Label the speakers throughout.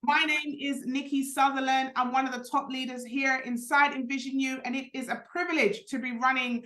Speaker 1: My name is Nikki Sutherland. I'm one of the top leaders here inside Envision You, and it is a privilege to be running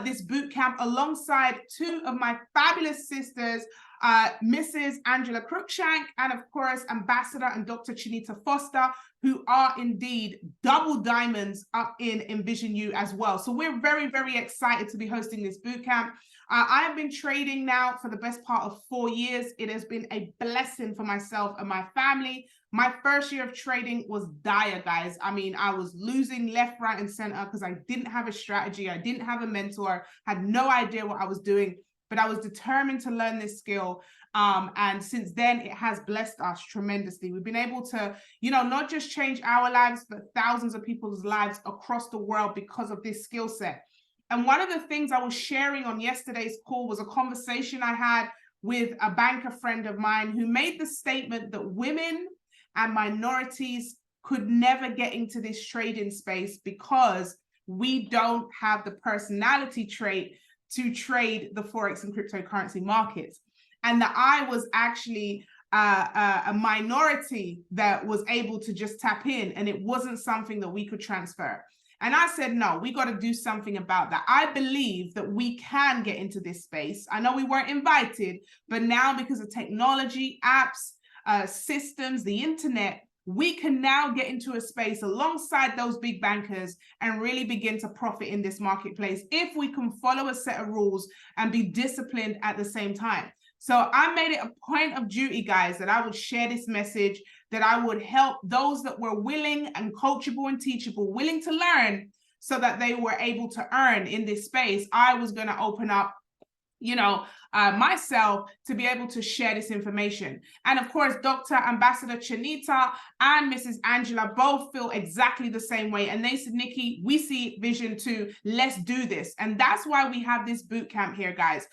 Speaker 1: this boot camp alongside two of my fabulous sisters, Mrs. Angela Cruikshank, and of course, Ambassador and Dr. Chinita Foster, who are indeed double diamonds up in Envision You as well. So we're very, very excited to be hosting this boot camp. I have been trading now for the best part of 4 years. It has been a blessing for myself and my family. My first year of trading was dire, guys. I mean, I was losing left, right, and center because I didn't have a strategy. I didn't have a mentor, had no idea what I was doing, but I was determined to learn this skill. And since then, it has blessed us tremendously. We've been able to, not just change our lives, but thousands of people's lives across the world because of this skill set. And one of the things I was sharing on yesterday's call was a conversation I had with a banker friend of mine who made the statement that women and minorities could never get into this trading space because we don't have the personality trait to trade the Forex and cryptocurrency markets. And that I was actually a minority that was able to just tap in, and it wasn't something that we could transfer. And I said, no, we got to do something about that. I believe that we can get into this space. I know we weren't invited, but now because of technology, apps, systems, the internet, we can now get into a space alongside those big bankers and really begin to profit in this marketplace if we can follow a set of rules and be disciplined at the same time. So I made it a point of duty, guys, that I would share this message, that I would help those that were willing and coachable and teachable, willing to learn so that they were able to earn in this space. I was going to open up myself to be able to share this information. And of course, Dr. Ambassador Chinita and Mrs. Angela both feel exactly the same way. And they said, Nikki, we see vision too. Let's do this. And that's why we have this boot camp here, guys.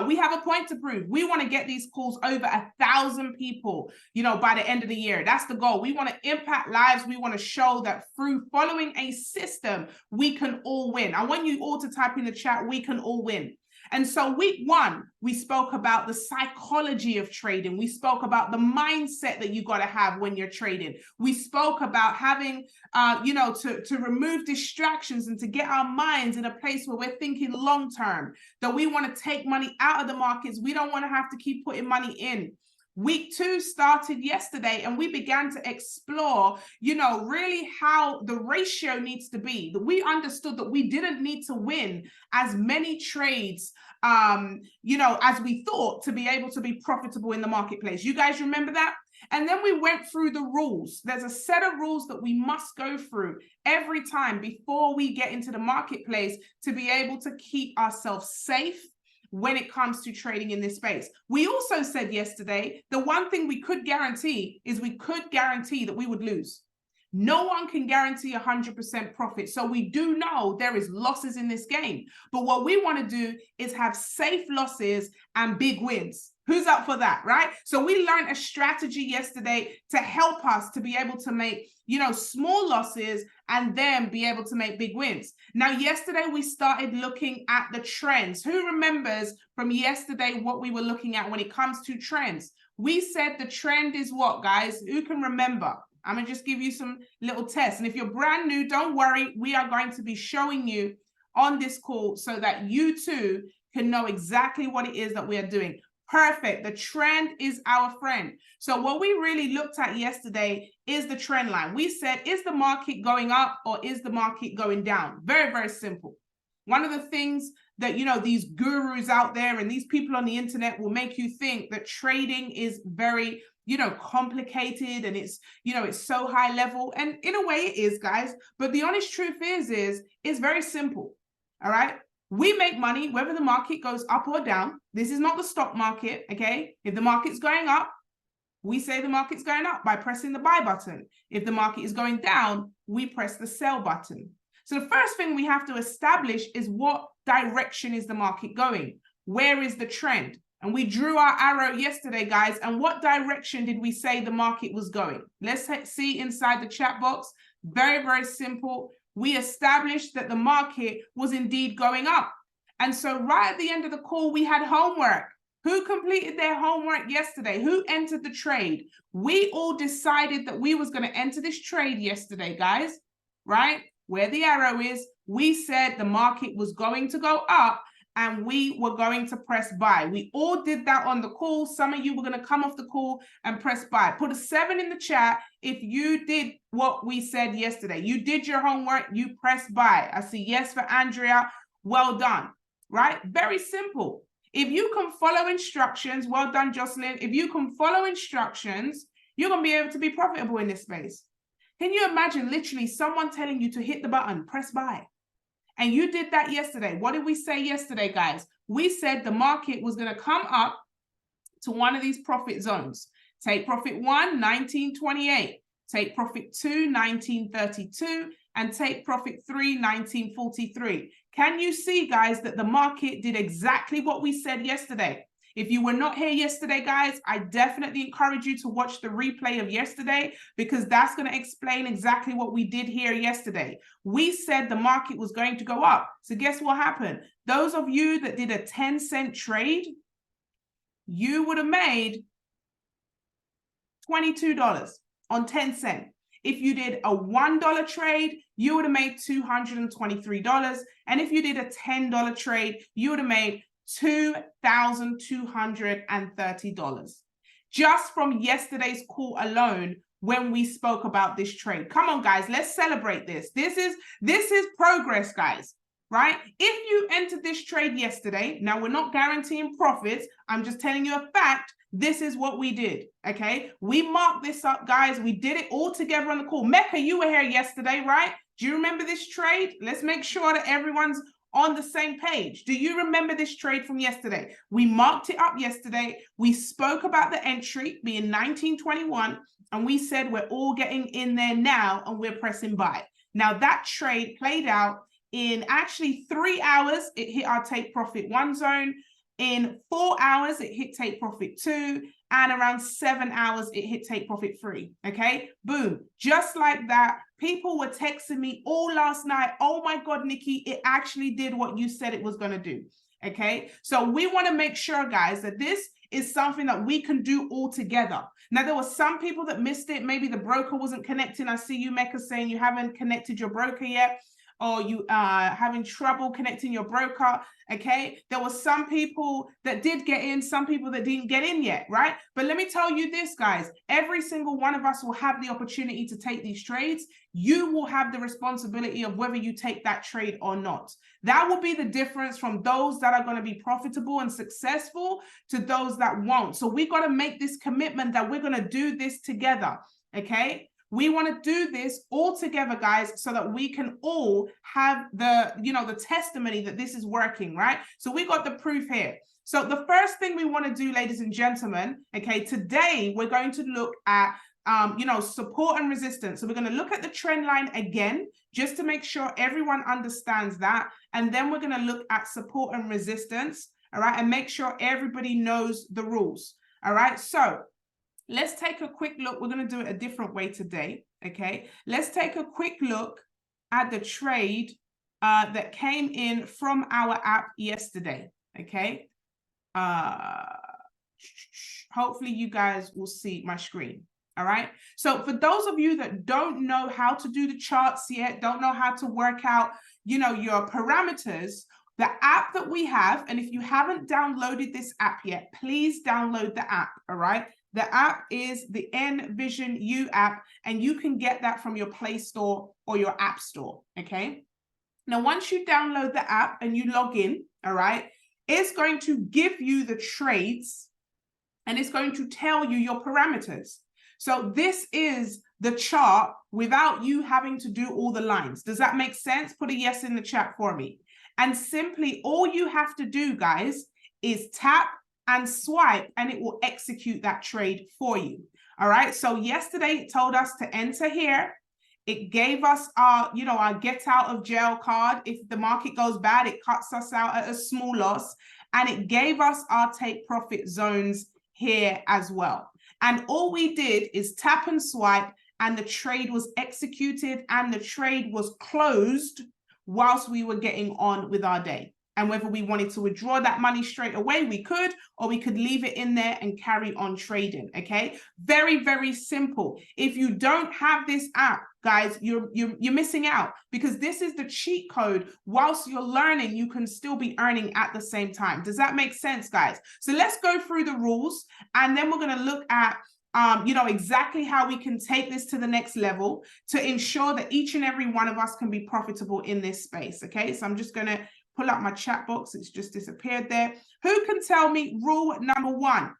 Speaker 1: We have a point to prove. We want to get these calls over 1,000 people, by the end of the year. That's the goal. We want to impact lives. We want to show that through following a system, we can all win. I want you all to type in the chat, we can all win. And so week one, we spoke about the psychology of trading. We spoke about the mindset that you got to have when you're trading. We spoke about having, to remove distractions and to get our minds in a place where we're thinking long term, that we want to take money out of the markets. We don't want to have to keep putting money in. Week two started yesterday, and we began to explore, really how the ratio needs to be. That we understood that we didn't need to win as many trades, as we thought to be able to be profitable in the marketplace. You guys remember that? And then we went through the rules. There's a set of rules that we must go through every time before we get into the marketplace to be able to keep ourselves safe when it comes to trading in this space. We also said yesterday, the one thing we could guarantee is we could guarantee that we would lose. No one can guarantee 100% profit. So we do know there is losses in this game. But what we want to do is have safe losses and big wins. Who's up for that, right? So we learned a strategy yesterday to help us to be able to make, small losses and then be able to make big wins. Now, yesterday we started looking at the trends. Who remembers from yesterday what we were looking at when it comes to trends? We said the trend is what, guys? Who can remember? I'm going to just give you some little tests. And if you're brand new, don't worry. We are going to be showing you on this call so that you too can know exactly what it is that we are doing. Perfect. The trend is our friend. So what we really looked at yesterday is the trend line. We said, is the market going up or is the market going down? Very, very simple. One of the things that, these gurus out there and these people on the internet will make you think that trading is very, complicated and it's so high level. And in a way it is, guys. But the honest truth is it's very simple. All right. We make money whether the market goes up or down. This is not the stock market, okay? If the market's going up, we say the market's going up by pressing the buy button. If the market is going down, we press the sell button. So the first thing we have to establish is what direction is the market going? Where is the trend? And we drew our arrow yesterday, guys. And what direction did we say the market was going? Let's see inside the chat box. Very, very simple. We established that the market was indeed going up. And so right at the end of the call, we had homework. Who completed their homework yesterday? Who entered the trade? We all decided that we was going to enter this trade yesterday, guys, right? Where the arrow is, we said the market was going to go up and we were going to press buy. We all did that on the call. Some of you were going to come off the call and press buy. Put a 7 in the chat if you did what we said yesterday. You did your homework, you pressed buy. I see yes for Andrea. Well done, right? Very simple. If you can follow instructions, well done, Jocelyn. If you can follow instructions, you're going to be able to be profitable in this space. Can you imagine literally someone telling you to hit the button, press buy? And you did that yesterday. What did we say yesterday, guys? We said the market was going to come up to one of these profit zones. Take profit 1, 1928. Take profit 2, 1932. And take profit 3, 1943. Can you see, guys, that the market did exactly what we said yesterday? If you were not here yesterday, guys, I definitely encourage you to watch the replay of yesterday, because that's going to explain exactly what we did here yesterday. We said the market was going to go up. So guess what happened? Those of you that did a 10-cent trade, you would have made $22 on 10 cents. If you did a $1 trade, you would have made $223. And if you did a $10 trade, you would have made $2,230 just from yesterday's call alone when we spoke about this trade. Come on, guys, let's celebrate this. This is progress, guys, right? If you entered this trade yesterday, now we're not guaranteeing profits. I'm just telling you a fact. This is what we did, okay? We marked this up, guys. We did it all together on the call. Mecca, you were here yesterday, right? Do you remember this trade? Let's make sure that everyone's on the same page. Do you remember this trade from yesterday? We marked it up yesterday. We spoke about the entry being 1921, and we said we're all getting in there now and we're pressing buy. Now that trade played out in actually 3 hours. It hit our take profit 1 zone. In 4 hours, it hit take profit 2, and around 7 hours, it hit take profit 3, okay? Boom, just like that. People were texting me all last night, oh my God, Nikki, it actually did what you said it was gonna do, okay? So we wanna make sure, guys, that this is something that we can do all together. Now, there were some people that missed it. Maybe the broker wasn't connecting. I see you, Mecca, saying you haven't connected your broker yet, or you are having trouble connecting your broker, okay? There were some people that did get in, some people that didn't get in yet, right? But let me tell you this, guys, every single one of us will have the opportunity to take these trades. You will have the responsibility of whether you take that trade or not. That will be the difference from those that are going to be profitable and successful to those that won't. So we got to make this commitment that we're going to do this together, okay? We want to do this all together, guys, so that we can all have the, the testimony that this is working, right? So we got the proof here. So the first thing we want to do, ladies and gentlemen, okay, today we're going to look at, support and resistance. So we're going to look at the trend line again, just to make sure everyone understands that. And then we're going to look at support and resistance, all right, and make sure everybody knows the rules, all right? So let's take a quick look. We're going to do it a different way today, okay? Let's take a quick look at the trade that came in from our app yesterday, okay? Hopefully you guys will see my screen, all right? So for those of you that don't know how to do the charts yet, don't know how to work out, your parameters, the app that we have, and if you haven't downloaded this app yet, please download the app, all right? The app is the Envision U app, and you can get that from your Play Store or your App Store, okay? Now, once you download the app and you log in, all right, it's going to give you the trades, and it's going to tell you your parameters. So this is the chart without you having to do all the lines. Does that make sense? Put a yes in the chat for me. And simply all you have to do, guys, is tap and swipe, and it will execute that trade for you. All right. So yesterday it told us to enter here. It gave us our, our get out of jail card. If the market goes bad, it cuts us out at a small loss. And it gave us our take profit zones here as well. And all we did is tap and swipe, and the trade was executed, and the trade was closed whilst we were getting on with our day. And whether we wanted to withdraw that money straight away, we could, or we could leave it in there and carry on trading, okay? Very, very simple. If you don't have this app, guys, you're missing out, because this is the cheat code. Whilst you're learning, you can still be earning at the same time. Does that make sense, guys? So let's go through the rules, and then we're going to look at exactly how we can take this to the next level to ensure that each and every one of us can be profitable in this space, okay? So I'm just going to pull up my chat box. It's just disappeared there. Who can tell me rule number 1?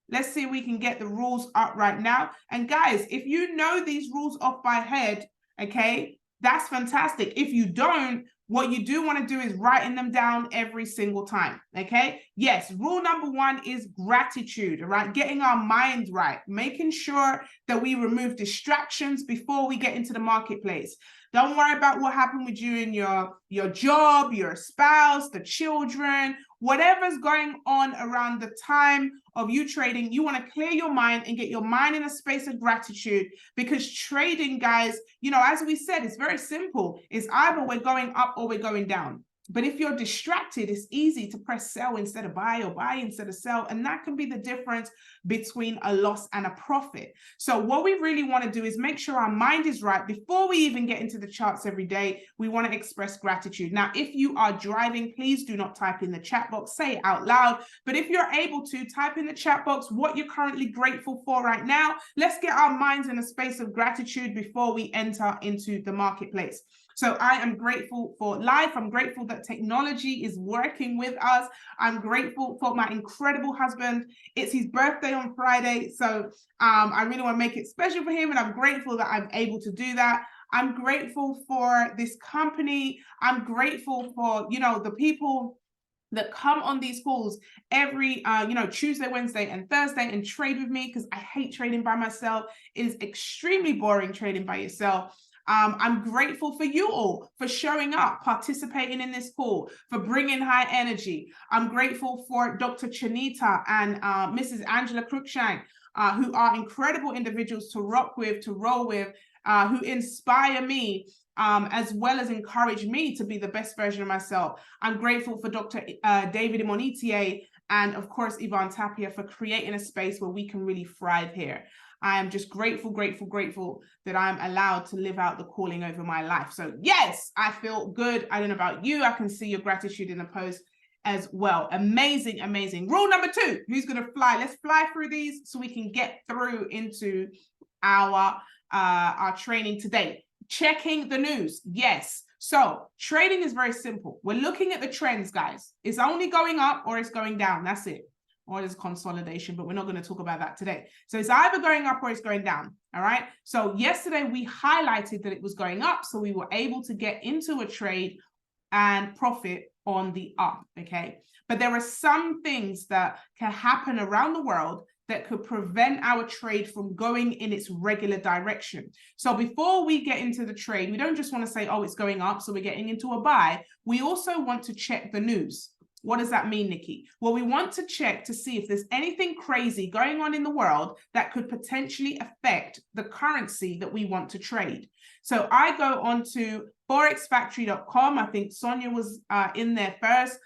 Speaker 1: Let's see if we can get the rules up right now. And guys, if you know these rules off by head, okay, that's fantastic. If you don't, what you do want to do is writing them down every single time, okay? Yes, rule number 1 is gratitude, all right? Getting our mind right, making sure that we remove distractions before we get into the marketplace. Don't worry about what happened with you in your job, your spouse, the children, whatever's going on around the time of you trading. You want to clear your mind and get your mind in a space of gratitude, because trading, guys, as we said, it's very simple. It's either we're going up or we're going down. But if you're distracted, it's easy to press sell instead of buy, or buy instead of sell. And that can be the difference between a loss and a profit. So what we really want to do is make sure our mind is right before we even get into the charts every day. We want to express gratitude. Now, if you are driving, please do not type in the chat box, say it out loud. But if you're able to, type in the chat box what you're currently grateful for right now. Let's get our minds in a space of gratitude before we enter into the marketplace. So I am grateful for life. I'm grateful that technology is working with us. I'm grateful for my incredible husband. It's his birthday on Friday, so I really want to make it special for him, and I'm grateful that I'm able to do that. I'm grateful for this company. I'm grateful for, the people that come on these calls every Tuesday, Wednesday, and Thursday and trade with me, because I hate trading by myself. It is extremely boring trading by yourself. I'm grateful for you all for showing up, participating in this call, for bringing high energy. I'm grateful for Dr. Chanita and Mrs. Angela Cruikshank, who are incredible individuals to rock with, to roll with, who inspire me, as well as encourage me to be the best version of myself. I'm grateful for Dr. David Imonitie and, of course, Yvonne Tapia for creating a space where we can really thrive here. I am just grateful, grateful, grateful that I'm allowed to live out the calling over my life. So yes, I feel good. I don't know about you. I can see your gratitude in the post as well. Amazing, amazing. Rule number 2, who's going to fly? Let's fly through these so we can get through into our training today. Checking the news. Yes. So trading is very simple. We're looking at the trends, guys. It's only going up or it's going down. That's it. Or there's consolidation, but we're not going to talk about that today. So it's either going up or it's going down. All right. So yesterday we highlighted that it was going up, so we were able to get into a trade and profit on the up. Okay. But there are some things that can happen around the world that could prevent our trade from going in its regular direction. So before we get into the trade, we don't just want to say, oh, it's going up, so we're getting into a buy. We also want to check the news. What does that mean, Nikki? Well, we want to check to see if there's anything crazy going on in the world that could potentially affect the currency that we want to trade. So I go on to forexfactory.com. I think Sonia was in there first.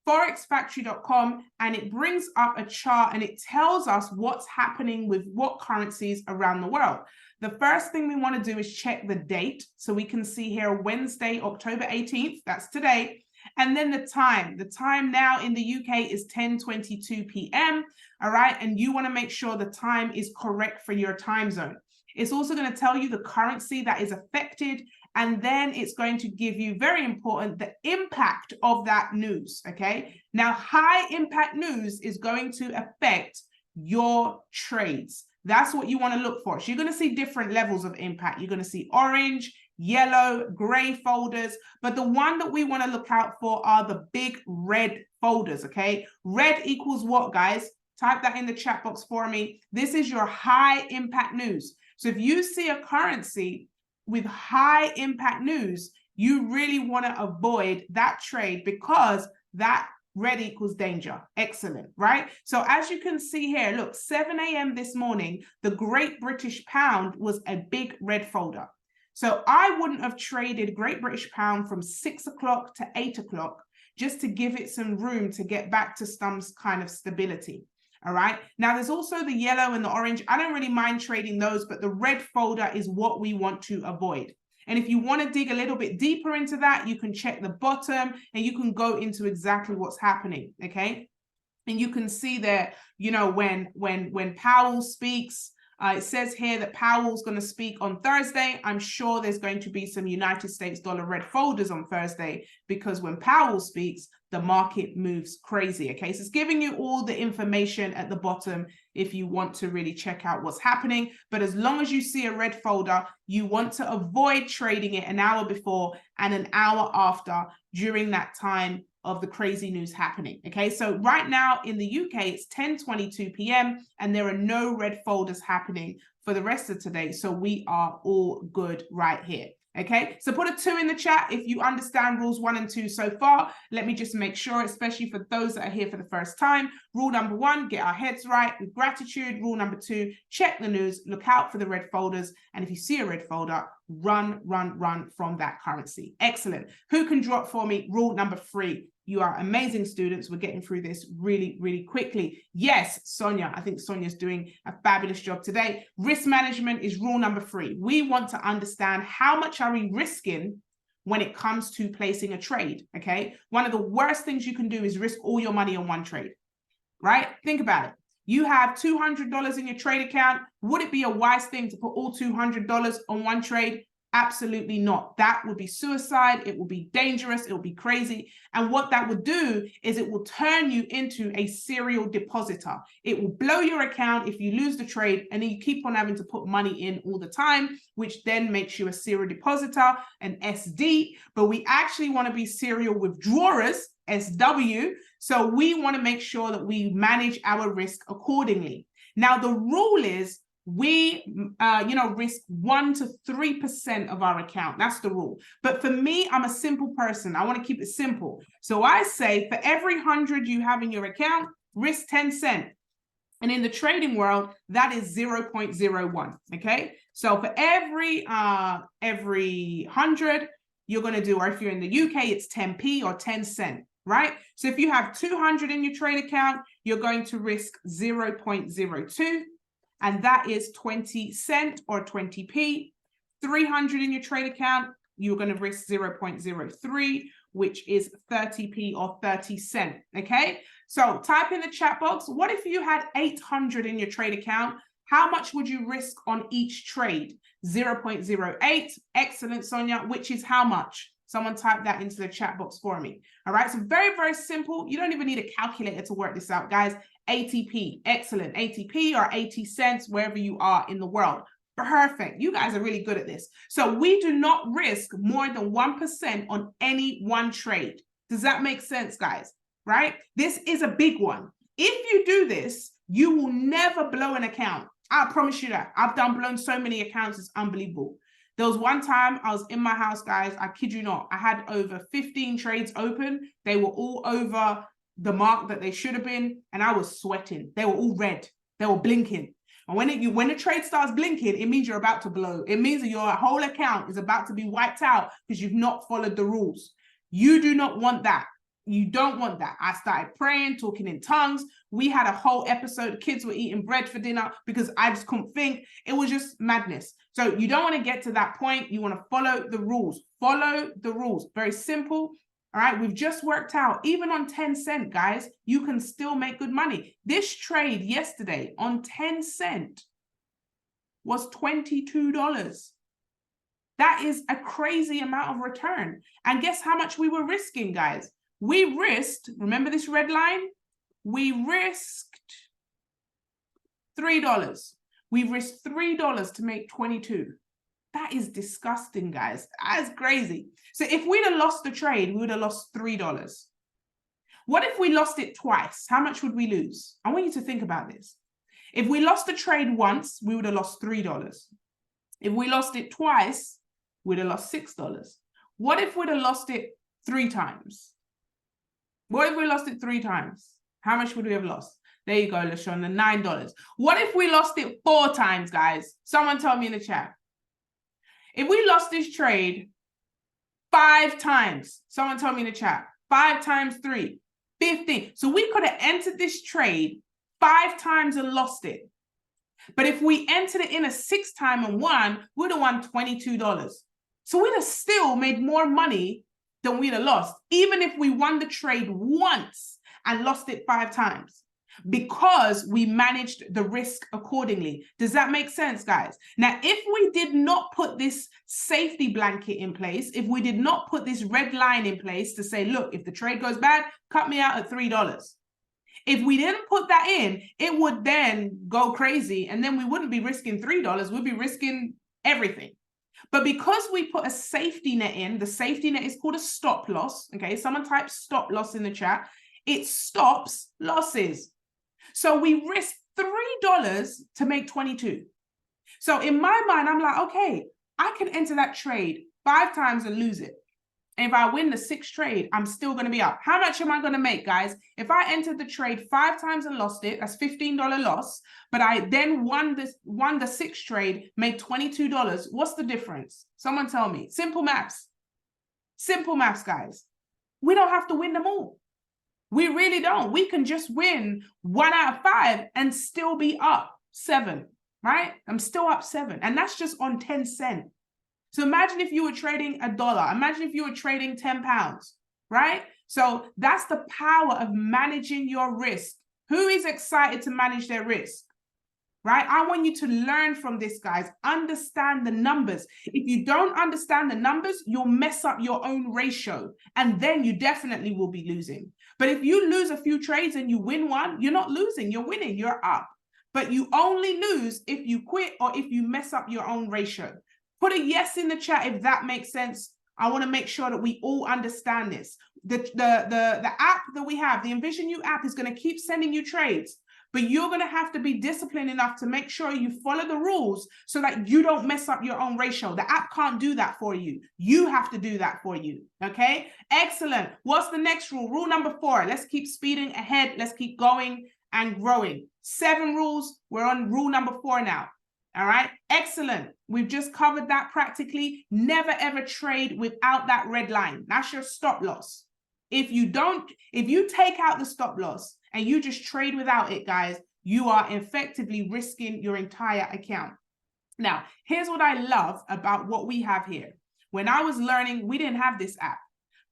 Speaker 1: forexfactory.com, and it brings up a chart and it tells us what's happening with what currencies around the world. The first thing we want to do is check the date. So we can see here Wednesday, October 18th, that's today. And then the time now in the UK is 10:22 p.m. All right. And you want to make sure the time is correct for your time zone. It's also going to tell you the currency that is affected. And then it's going to give you, very important, the impact of that news. Okay. Now, high impact news is going to affect your trades. That's what you want to look for. So you're going to see different levels of impact. You're going to see orange, yellow, gray folders, but the one that we want to look out for are the big red folders, okay? Red equals what, guys? Type that in the chat box for me. This is your high impact news. So if you see a currency with high impact news, you really want to avoid that trade, because that red equals danger. Excellent, right? So as you can see here, look, 7 a.m. this morning, the Great British Pound was a big red folder. So I wouldn't have traded Great British Pound from 6 o'clock to 8 o'clock, just to give it some room to get back to some kind of stability. All right. Now, there's also the yellow and the orange. I don't really mind trading those, but the red folder is what we want to avoid. And if you want to dig a little bit deeper into that, you can check the bottom and you can go into exactly what's happening. Okay. And you can see there, you know, when Powell speaks, it says here that Powell's going to speak on Thursday. I'm sure there's going to be some United States dollar red folders on Thursday, because when Powell speaks, the market moves crazy. Okay, so it's giving you all the information at the bottom if you want to really check out what's happening. But as long as you see a red folder, you want to avoid trading it an hour before and an hour after during that time of the crazy news happening. Okay, so right now in the UK, it's 10:22 p.m. and there are no red folders happening for the rest of today. So we are all good right here. Okay, so put a 2 in the chat if you understand rules 1 and 2 so far. Let me just make sure, especially for those that are here for the first time. Rule number 1, get our heads right with gratitude. Rule number 2, check the news, look out for the red folders. And if you see a red folder, run from that currency. Excellent. Who can drop for me rule number 3? You are amazing students. We're getting through this really quickly. Yes, Sonia. I think Sonia's doing a fabulous job today. Risk management is rule number 3. We want to understand how much are we risking when it comes to placing a trade, okay? One of the worst things you can do is risk all your money on one trade, right? Think about it. You have $200 in your trade account. Would it be a wise thing to put all $200 on one trade? Absolutely not. That would be suicide. It will be dangerous. It will be crazy. And what that would do is it will turn you into a serial depositor. It will blow your account if you lose the trade, and then you keep on having to put money in all the time, which then makes you a serial depositor, an SD. But we actually want to be serial withdrawers, SW. So we want to make sure that we manage our risk accordingly. Now, the rule is we risk 1 to 3% of our account. That's the rule. But for me, I'm a simple person. I want to keep it simple. So I say for every 100 you have in your account, risk 10 cents. And in the trading world, that is 0.01. Okay. So for every 100 you're going to do, or if you're in the UK, it's 10p or 10 cents. Right? So if you have 200 in your trade account, you're going to risk 0.02. And that is 20 cents or 20p. 300 in your trade account, you're going to risk 0.03, which is 30p or 30 cents. Okay, so type in the chat box, what if you had 800 in your trade account? How much would you risk on each trade? 0.08. Excellent, Sonia, which is how much? Someone type that into the chat box for me. All right, so very simple. You don't even need a calculator to work this out, guys. ATP, excellent. ATP or 80 cents, wherever you are in the world. Perfect. You guys are really good at this. So we do not risk more than 1% on any one trade. Does that make sense, guys? Right? This is a big one. If you do this, you will never blow an account. I promise you that. I've blown so many accounts, it's unbelievable. There was one time I was in my house, guys. I kid you not. I had over 15 trades open. They were all over the mark that they should have been, and I was sweating. They were all red. They were blinking. And when the trade starts blinking, it means you're about to blow. It means that your whole account is about to be wiped out because you've not followed the rules. You do not want that. You don't want that. I started praying, talking in tongues. We had a whole episode. Kids were eating bread for dinner because I just couldn't think. It was just madness. So you don't want to get to that point. You want to follow the rules. Follow the rules. Very simple. All right, we've just worked out, even on 10 cents, guys, you can still make good money. This trade yesterday on 10 cents was $22. That is a crazy amount of return. And guess how much we were risking, guys? We risked, remember this red line? We risked $3. We risked $3 to make 22. That is disgusting, guys. That's crazy. So if we'd have lost the trade, we would have lost $3. What if we lost it twice? How much would we lose? I want you to think about this. If we lost the trade once, we would have lost $3. If we lost it twice, we'd have lost $6. What if we'd have lost it 3 times? What if we lost it 3 times? How much would we have lost? There you go, LaShawn, the $9. What if we lost it 4 times, guys? Someone tell me in the chat. If we lost this trade 5 times, someone tell me in the chat, 5 times 3, 15. So we could have entered this trade 5 times and lost it. But if we entered it in a 6th time and won, we'd have won $22. So we'd have still made more money than we'd have lost, even if we won the trade once and lost it 5 times, because we managed the risk accordingly. Does that make sense, guys? Now, if we did not put this safety blanket in place, if we did not put this red line in place to say, look, if the trade goes bad, cut me out at $3. If we didn't put that in, it would then go crazy, and then we wouldn't be risking $3, we'd be risking everything. But because we put a safety net in, the safety net is called a stop loss, okay? Someone type stop loss in the chat. It stops losses. So we risk $3 to make 22. So in my mind, I'm like, okay, I can enter that trade 5 times and lose it. And if I win the 6th trade, I'm still going to be up. How much am I going to make, guys? If I entered the trade 5 times and lost it, that's $15 loss. But I then won the 6th trade, made $22. What's the difference? Someone tell me. Simple maths. Simple maths, guys. We don't have to win them all. We really don't. We can just win 1 out of 5 and still be up 7, right? I'm still up 7. And that's just on 10 cents. So imagine if you were trading $1. Imagine if you were trading 10 pounds, right? So that's the power of managing your risk. Who is excited to manage their risk, right? I want you to learn from this, guys. Understand the numbers. If you don't understand the numbers, you'll mess up your own ratio, and then you definitely will be losing. But if you lose a few trades and you win one, you're not losing, you're winning, you're up. But you only lose if you quit or if you mess up your own ratio. Put a yes in the chat if that makes sense. I want to make sure that we all understand this. The app that we have, the Envision You app, is going to keep sending you trades, but you're going to have to be disciplined enough to make sure you follow the rules so that you don't mess up your own ratio. The app can't do that for you. You have to do that for you. Okay? Excellent. What's the next rule? Rule number 4. Let's keep speeding ahead. Let's keep going and growing. 7 rules. We're on rule number 4 now. All right, excellent. We've just covered that practically. Never ever trade without that red line. That's your stop loss. If you take out the stop loss and you just trade without it, guys, you are effectively risking your entire account. Now, here's what I love about what we have here. When I was learning, we didn't have this app.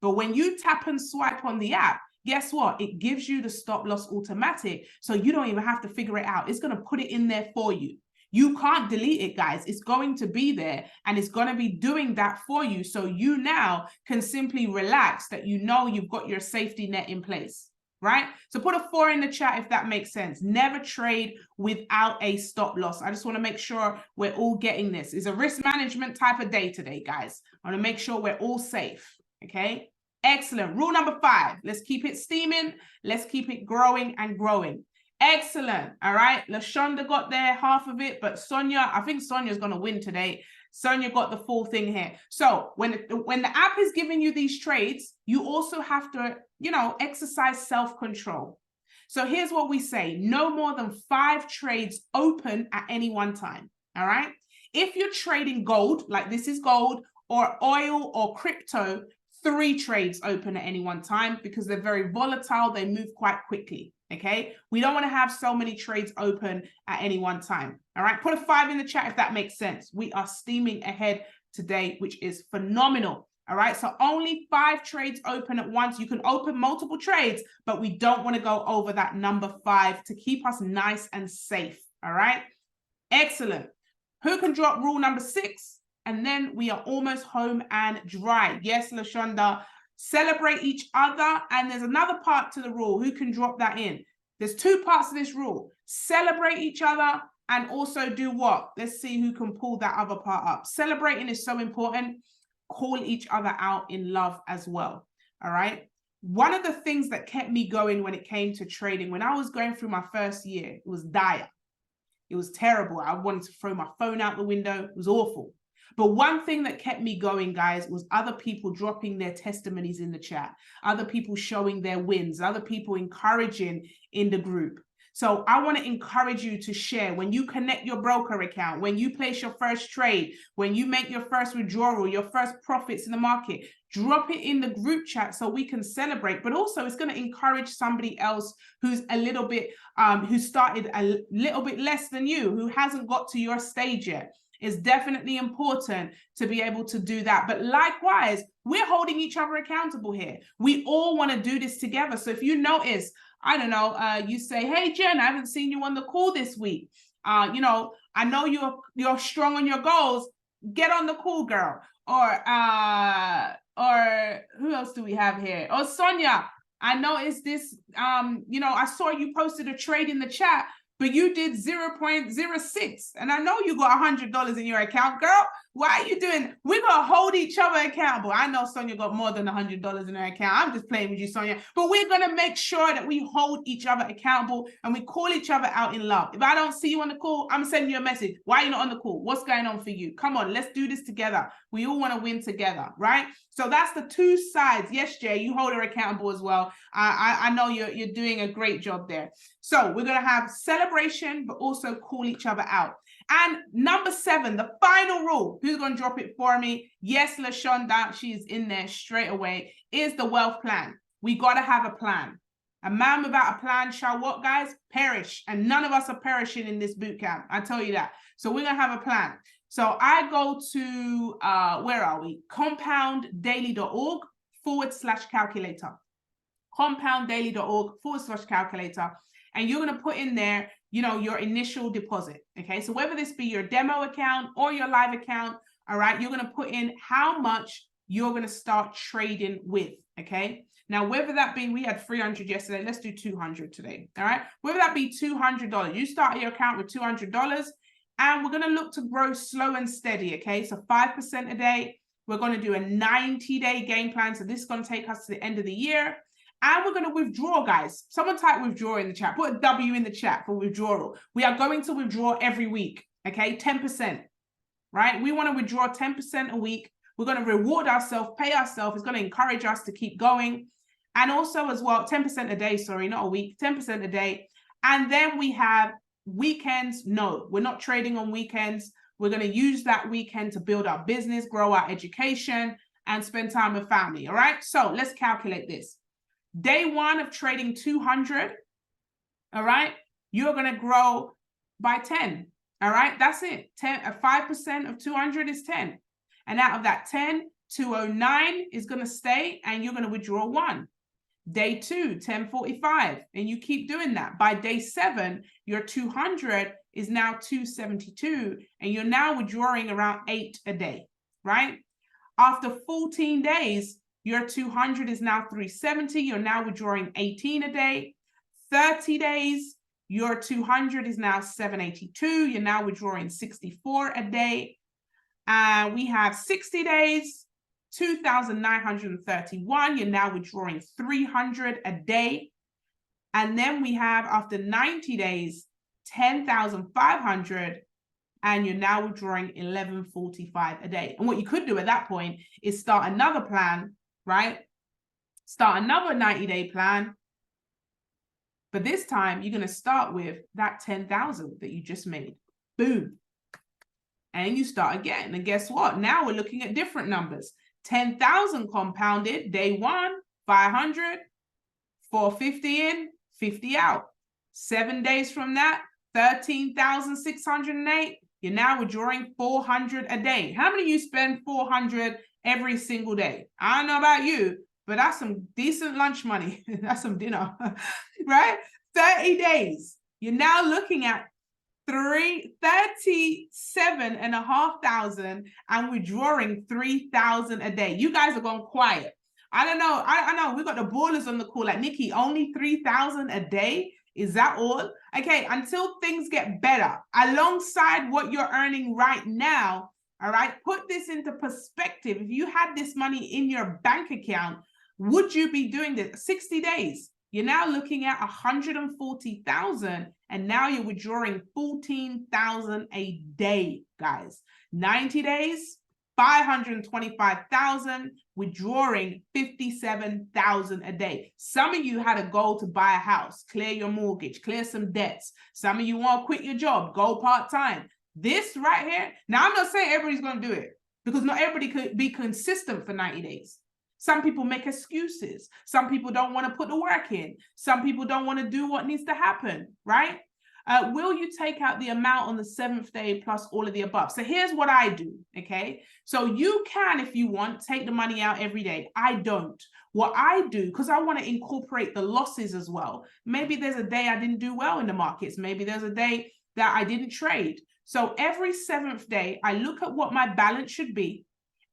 Speaker 1: But when you tap and swipe on the app, guess what? It gives you the stop loss automatic, so you don't even have to figure it out. It's going to put it in there for you. You can't delete it, guys. It's going to be there, and it's going to be doing that for you. So you now can simply relax that you know you've got your safety net in place, right? So put a 4 in the chat if that makes sense. Never trade without a stop loss. I just want to make sure we're all getting this. It's a risk management type of day today, guys. I want to make sure we're all safe, okay? Excellent. Rule number 5. Let's keep it steaming. Let's keep it growing and growing. Excellent. All right. LaShonda got there, half of it, but Sonia, I think Sonia's going to win today. Sonia got the full thing here. So when the app is giving you these trades, you also have to, exercise self-control. So here's what we say. No more than 5 trades open at any one time. All right. If you're trading gold, like this is gold, or oil or crypto, 3 trades open at any one time because they're very volatile. They move quite quickly. Okay, we don't want to have so many trades open at any one time. All right, put a 5 in the chat if that makes sense. We are steaming ahead today, which is phenomenal. All right, so only 5 trades open at once. You can open multiple trades, but we don't want to go over that number 5 to keep us nice and safe. All right, excellent. Who can drop rule number 6? And then we are almost home and dry. Yes, LaShonda. Celebrate each other. And there's another part to the rule. Who can drop that in? There's 2 parts to this rule. Celebrate each other and also do what? Let's see who can pull that other part up. Celebrating is so important. Call each other out in love as well. All right. One of the things that kept me going when it came to trading, when I was going through my first year, it was dire. It was terrible. I wanted to throw my phone out the window. It was awful. But one thing that kept me going, guys, was other people dropping their testimonies in the chat, other people showing their wins, other people encouraging in the group. So I want to encourage you to share when you connect your broker account, when you place your first trade, when you make your first withdrawal, your first profits in the market, drop it in the group chat so we can celebrate. But also it's going to encourage somebody else who's a little bit, who started a little bit less than you, who hasn't got to your stage yet. It's definitely important to be able to do that. But likewise, we're holding each other accountable here. We all want to do this together. So if you notice, I don't know, you say, hey, Jen, I haven't seen you on the call this week. You know, I know you're strong on your goals. Get on the call, girl. Or who else do we have here? Oh, Sonia, I noticed this. You know, I saw you posted a trade in the chat, but you did 0.06. And I know you got $100 in your account, girl. Why are you doing? We're going to hold each other accountable. I know Sonia got more than $100 in her account. I'm just playing with you, Sonia. But we're going to make sure that we hold each other accountable and we call each other out in love. If I don't see you on the call, I'm sending you a message. Why are you not on the call? What's going on for you? Come on, let's do this together. We all want to win together, right? So that's the two sides. Yes, Jay, you hold her accountable as well. I know you're doing a great job there. So we're going to have celebration, but also call each other out. And number 7, the final rule, who's going to drop it for me? Yes, LaShonda, she's in there straight away, is the wealth plan. We got to have a plan. A man without a plan shall what, guys? Perish. And none of us are perishing in this boot camp. I tell you that. So we're going to have a plan. So I go to, where are we? compounddaily.org/calculator. compounddaily.org/calculator. And you're going to put in there, you know, your initial deposit. Okay. So whether this be your demo account or your live account, all right, you're going to put in how much you're going to start trading with. Okay. Now, whether that be, we had 300 yesterday, let's do 200 today. All right. Whether that be $200, you start your account with $200 and we're going to look to grow slow and steady. Okay. So 5% a day. We're going to do a 90-day game plan. So this is going to take us to the end of the year. And we're going to withdraw, guys. Someone type withdraw in the chat. Put a W in the chat for withdrawal. We are going to withdraw every week, okay? 10%, right? We want to withdraw 10% a week. We're going to reward ourselves, pay ourselves. It's going to encourage us to keep going. And also as well, 10% a day, sorry, not a week, 10% a day. And then we have weekends. No, we're not trading on weekends. We're going to use that weekend to build our business, grow our education, and spend time with family, all right? So let's calculate this. Day 1 of trading 200, all right, you're going to grow by 10, all right? That's it. 5% of 200 is 10. And out of that 10, 209 is going to stay, and you're going to withdraw 1. Day 2, 1045, and you keep doing that. By day 7, your 200 is now 272, and you're now withdrawing around 8 a day, right? After 14 days, your 200 is now 370. You're now withdrawing 18 a day. 30 days, your 200 is now 782. You're now withdrawing 64 a day. We have 60 days, 2,931. You're now withdrawing 300 a day. And then we have, after 90 days, 10,500. And you're now withdrawing 1145 a day. And what you could do at that point is start another plan, right? Start another 90-day plan. But this time you're going to start with that 10,000 that you just made. Boom. And you start again. And guess what? Now we're looking at different numbers. 10,000 compounded, day 1, 500, 450 in, 50 out. 7 days from that, 13,608. You're now withdrawing 400 a day. How many of you spend 400 every single day? I don't know about you, but that's some decent lunch money. That's some dinner, right? 30 days. You're now looking at 37,500 and withdrawing 3,000 a day. You guys are going quiet. I don't know. I know we got the ballers on the call. Like, Nikki, only 3,000 a day? Is that all? Okay, until things get better, alongside what you're earning right now, all right, put this into perspective. If you had this money in your bank account, would you be doing this? 60 days, you're now looking at 140,000, and now you're withdrawing 14,000 a day, guys. 90 days, 525,000, withdrawing 57,000 a day. Some of you had a goal to buy a house, clear your mortgage, clear some debts. Some of you want to quit your job, go part-time. This right here, now I'm not saying everybody's going to do it, because not everybody could be consistent for 90 days. Some people make excuses. Some people don't want to put the work in. Some people don't want to do what needs to happen, right? Will you take out the amount on the 7th day plus all of the above? So here's what I do, okay? So you can, if you want, take the money out every day. I don't. What I do, because I want to incorporate the losses as well. Maybe there's a day I didn't do well in the markets. Maybe there's a day that I didn't trade. So every 7th day, I look at what my balance should be,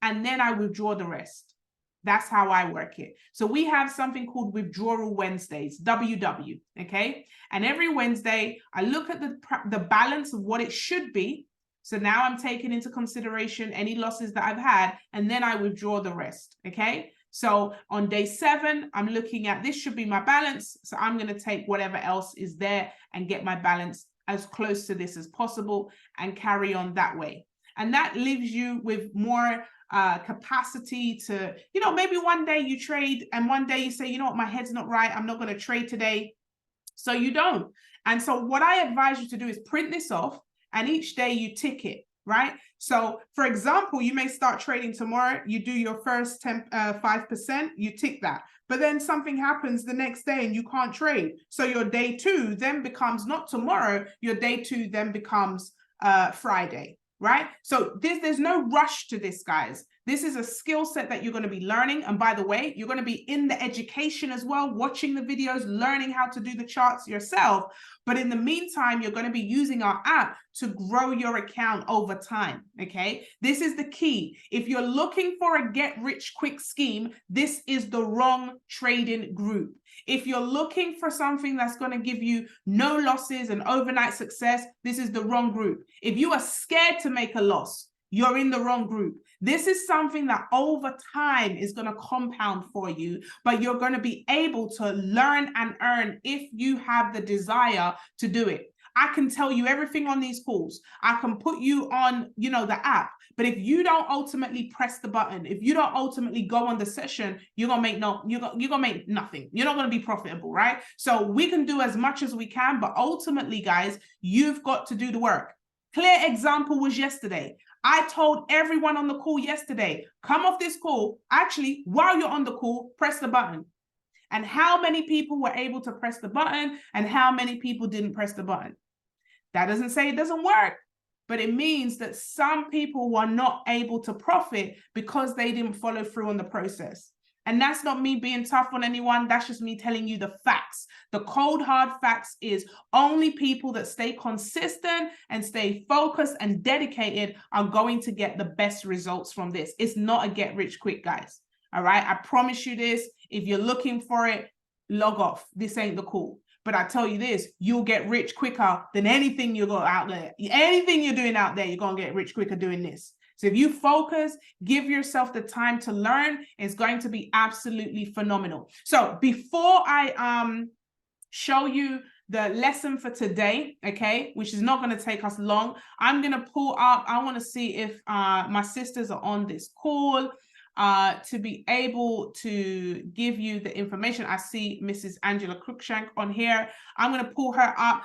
Speaker 1: and then I withdraw the rest. That's how I work it. So we have something called Withdrawal Wednesdays, WW, okay? And every Wednesday, I look at the balance of what it should be. So now I'm taking into consideration any losses that I've had, and then I withdraw the rest, okay? So on day 7, I'm looking at this should be my balance. So I'm going to take whatever else is there and get my balance as close to this as possible and carry on that way. And that leaves you with more capacity to, you know, maybe one day you trade and one day you say, you know what, my head's not right, I'm not going to trade today. So you don't. And so what I advise you to do is print this off, and each day you tick it, right? So for example, you may start trading tomorrow, you do your first 5%, you tick that. But then something happens the next day and you can't trade. So your day 2 then becomes not tomorrow, your day 2 then becomes Friday. Right? So there's no rush to this, guys. This is a skill set that you're going to be learning. And by the way, you're going to be in the education as well, watching the videos, learning how to do the charts yourself. But in the meantime, you're going to be using our app to grow your account over time. Okay. This is the key. If you're looking for a get rich quick scheme, this is the wrong trading group. If you're looking for something that's going to give you no losses and overnight success, this is the wrong group. If you are scared to make a loss, you're in the wrong group. This is something that over time is going to compound for you, but you're going to be able to learn and earn if you have the desire to do it. I can tell you everything on these calls. I can put you on, you know, the app. But if you don't ultimately press the button, if you don't ultimately go on the session, you're gonna make you're gonna make nothing. You're not gonna be profitable, right? So we can do as much as we can, but ultimately, guys, you've got to do the work. Clear example was yesterday. I told everyone on the call yesterday, come off this call. Actually, while you're on the call, press the button. And how many people were able to press the button and how many people didn't press the button? That doesn't say it doesn't work, but it means that some people were not able to profit because they didn't follow through on the process. And that's not me being tough on anyone. That's just me telling you the facts. The cold, hard facts is only people that stay consistent and stay focused and dedicated are going to get the best results from this. It's not a get rich quick, guys. All right. I promise you this. If you're looking for it, log off. This ain't the call. But I tell you this, you'll get rich quicker than anything you go out there. Anything you're doing out there, you're going to get rich quicker doing this. So if you focus, give yourself the time to learn, it's going to be absolutely phenomenal. So before I show you the lesson for today, okay, which is not going to take us long, I'm going to pull up, I want to see if my sisters are on this call. To be able to give you the information. I see Mrs. Angela Cruikshank on here. I'm going to pull her up.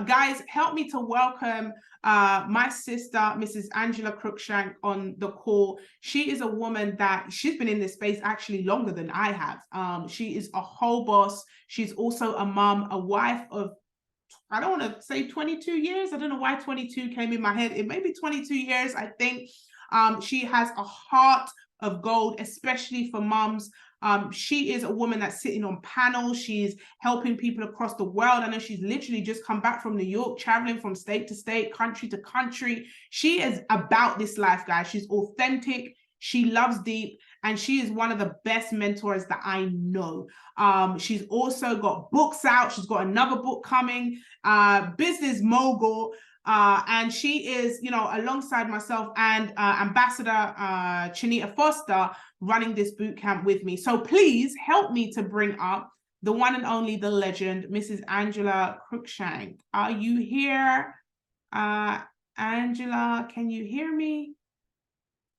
Speaker 1: Guys, help me to welcome my sister, Mrs. Angela Cruikshank, on the call. She is a woman that she's been in this space actually longer than I have. She is a whole boss. She's also a mom, a wife of, I don't want to say 22 years. I don't know why 22 came in my head. It may be 22 years, I think. She has a heart of gold, especially for moms. She is a woman that's sitting on panels. She's helping people across the world. I know she's literally just come back from New York, traveling from state to state, country to country. She is about this life, guys. She's authentic. She loves deep. And she is one of the best mentors that I know. She's also got books out. She's got another book coming, Business Mogul. And she is, you know, alongside myself and Ambassador Chinita Foster running this boot camp with me. So please help me to bring up the one and only, the legend, Mrs. Angela Cruikshank. Are you here? Angela, can you hear me?